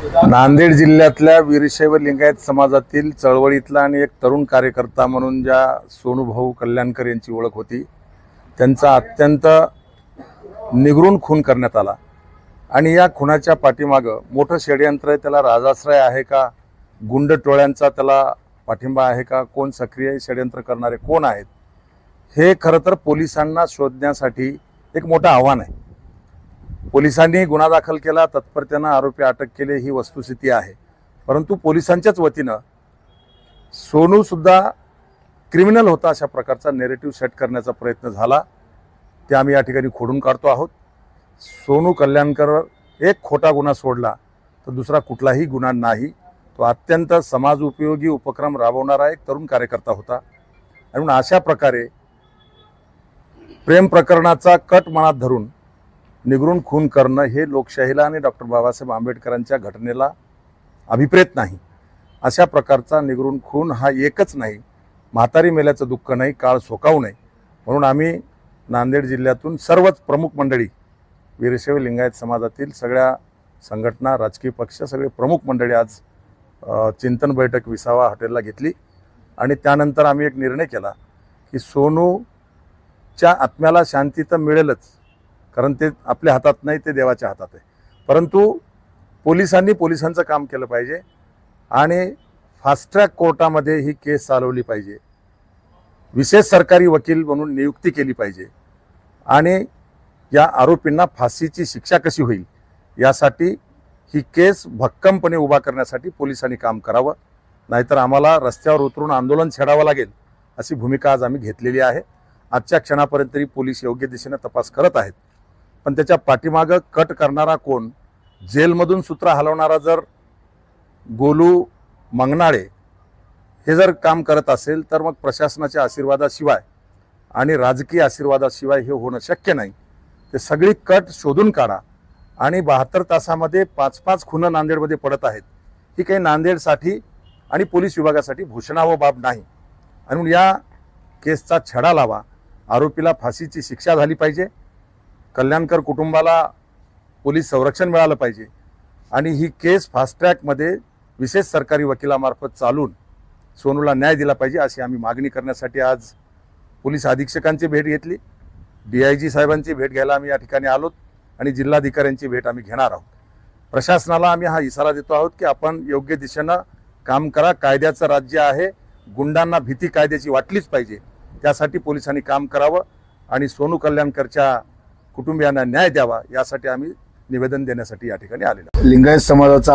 नांदेड जिल्ह्यातल्या वीरशैव लिंगायत समाजातील चळवळीतला आणि एक तरुण कार्यकर्ता म्हणून ज्या सोनूभाऊ कल्याणकर यांची ओळख होती, त्यांचा अत्यंत निगरून खून करण्यात आला। आणि या खुनाच्या पाठीमागं मोठं षडयंत्र आहे। त्याला राजाश्रय आहे का, गुंड टोळ्यांचा त्याला पाठिंबा आहे का, कोण सक्रिय षडयंत्र करणारे कोण आहेत, हे खरं तर पोलिसांना शोधण्यासाठी एक मोठं आव्हान आहे। पोलिसांनी गुन्हा दाखल केला, तत्परतेने आरोपी अटक केले, ही वस्तुस्थिती आहे। परंतु पोलिसांच्याच वतीनं सोनू सुद्धा क्रिमिनल होता अशा प्रकारचा नेरेटिव्ह सेट करण्याचा प्रयत्न झाला, ते आम्ही या ठिकाणी खोडून काढतो आहोत। सोनू कल्याणकर एक खोटा गुन्हा सोडला तर दुसरा कुठलाही गुन्हा नाही। तो अत्यंत समाज उपयोगी उपक्रम राबवणारा एक तरुण कार्यकर्ता होता। आणि म्हणून अशा प्रकारे प्रेम प्रकरणाचा कट मनात धरून निगरून खून करणं हे लोकशाहीला आणि डॉक्टर बाबासाहेब आंबेडकरांच्या घटनेला अभिप्रेत नाही। अशा प्रकारचा निगरून खून हा एकच नाही, म्हातारी मेल्याचं दुःख नाही, काळ सोकावू नये म्हणून आम्ही नांदेड जिल्ह्यातून सर्वच प्रमुख मंडळी, वीरशैव लिंगायत समाजातील सगळ्या संघटना, राजकीय पक्ष, सगळे प्रमुख मंडळी आज चिंतन बैठक विसावा हॉटेलला घेतली। आणि त्यानंतर आम्ही एक निर्णय केला की सोनूच्या आत्म्याला शांती तर मिळेलच, कारण ते आपल्या हातात नाही, ते देवाच्या हातात आहे। परंतु पोलिसांनी पोलिसांचं काम केलं पाहिजे आणि फास्ट ट्रॅक कोर्टामध्ये ही केस चालवली पाहिजे, विशेष सरकारी वकील म्हणून नियुक्ती केली पाहिजे आणि या आरोपींना फाशीची शिक्षा कशी होईल यासाठी ही केस भक्कमपणे उभा करण्यासाठी पोलिसांनी काम करावं, नाहीतर आम्हाला रस्त्यावर उतरून आंदोलन छेडावं लागेल अशी भूमिका आज आम्ही घेतलेली आहे। आजच्या क्षणापर्यंत तरी पोलीस योग्य दिशेने तपास करत आहेत, पण त्याच्या पाठीमागं कट करणारा कोण, जेलमधून सूत्र हलवणारा जर गोलू मंगनाळे हे जर काम करत असेल तर मग प्रशासनाच्या आशीर्वादाशिवाय आणि राजकीय आशीर्वादाशिवाय हे होणं शक्य नाही। ते सगळी कट शोधून काढा आणि 72 तासामध्ये 5-5 खुनं नांदेडमध्ये पडत आहेत, ही काही नांदेडसाठी आणि पोलीस विभागासाठी भूषणावह बाब नाही। आणि म्हणून या केसचा छडा लावा, आरोपीला फाशीची शिक्षा झाली पाहिजे, कल्याणकर कुटुंबाला पोलीस संरक्षण मिळालं पाहिजे आणि ही केस फास्ट ट्रॅकमध्ये विशेष सरकारी वकिलामार्फत चालून सोनूला न्याय दिला पाहिजे अशी आम्ही मागणी करण्यासाठी आज पोलीस अधीक्षकांची भेट घेतली, DIG साहेबांची भेट घ्यायला आम्ही या ठिकाणी आलोत आणि जिल्हाधिकाऱ्यांची भेट आम्ही घेणार आहोत। प्रशासनाला आम्ही हा इशारा देतो आहोत की आपण योग्य दिशेनं काम करा, कायद्याचं राज्य आहे, गुंडांना भीती कायद्याची वाटलीच पाहिजे, त्यासाठी पोलिसांनी काम करावं आणि सोनू कल्याणकरच्या कुटुंबियांना न्याय द्यावा यासाठी आम्ही निवेदन देण्यासाठी या ठिकाणी आलेलो। लिंगायत समाजाचा